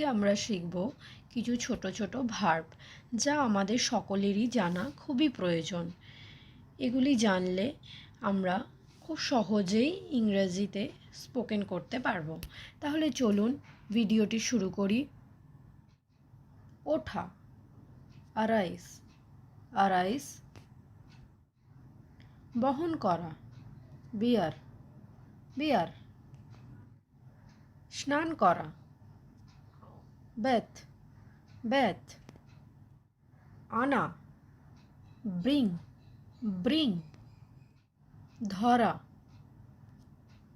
আমরা শিখব কিছু ছোট ছোট ভার্ব, যা আমাদের সকলেরই জানা খুবই প্রয়োজন। এগুলি জানলে আমরা খুব সহজেই ইংরেজিতে স্পোকেন করতে পারবো। তাহলে চলুন ভিডিওটি শুরু করি। ওঠা, আরাইস, আরাইস। বহন করা, বিয়ার, বিয়ার। স্নান করা, বেথ, বেথ। আনা, ব্রিং, ব্রিং। ধরা,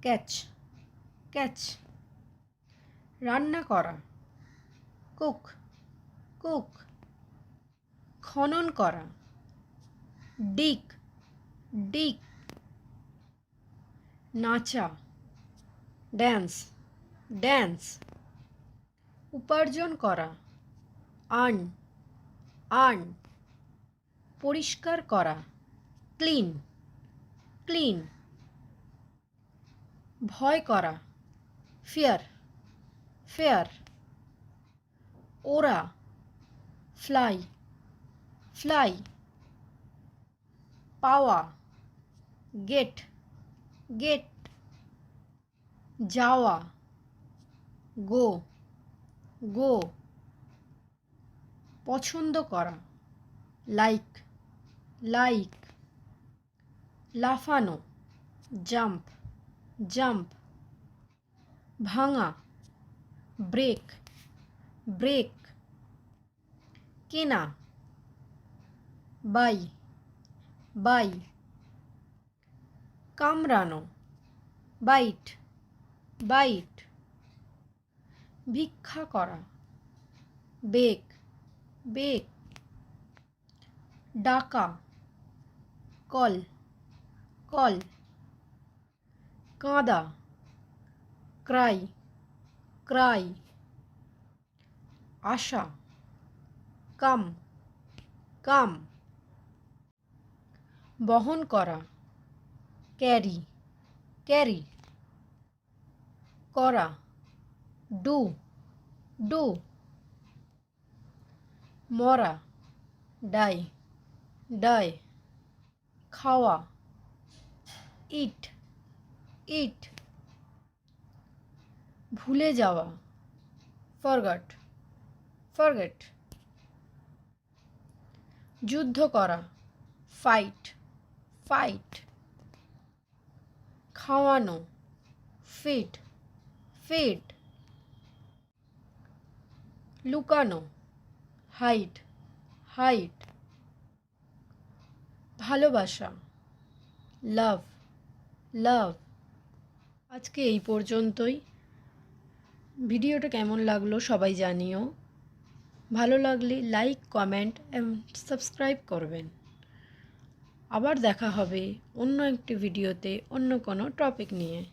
ক্যাচ, ক্যাচ। রান্না করা, কুক, কুক। খনন করা, ডিগ, ডিগ। নাচা, ড্যান্স, ড্যান্স। উপার্জন করা, আর্ন, আর্ন। পরিষ্কার করা, ক্লিন, ক্লিন। ভয় করা, ফিয়ার, ফিয়ার। ওড়া, ফ্লাই, ফ্লাই। পাওয়া, গেট, গেট। যাওয়া, গো, গো। পছন্দ করা, লাইক, লাইক। লাফানো, জাম্প, জাম্প। ভাঙা, ব্রেক, ব্রেক। কেনা, বাই, বাই। কামড়ানো, বাইট, বাইট। ভিক্ষা করা, বেক, বেক। ডাকা, কল, কল। কাঁদা, ক্রাই, ক্রাই। আশা, কাম, কাম। বহন করা, ক্যারি, ক্যারি। করা, ডু, ডু। মরা, ডাই, ডাই। খাওয়া, ইট, ইট। ভুলে যাওয়া, ফরগট, ফরগেট। যুদ্ধ করা, ফাইট, ফাইট। খাওয়ানো, ফিড, ফিড। লুকানো, হাইড, হাইড। ভালোবাসা, লাভ, লাভ। আজকে এই পর্যন্তই। ভিডিওটা কেমন লাগলো সবাই জানিও। ভালো লাগলে লাইক, কমেন্ট এবং সাবস্ক্রাইব করবেন। আবার দেখা হবে অন্য একটি ভিডিওতে অন্য কোনো টপিক নিয়ে।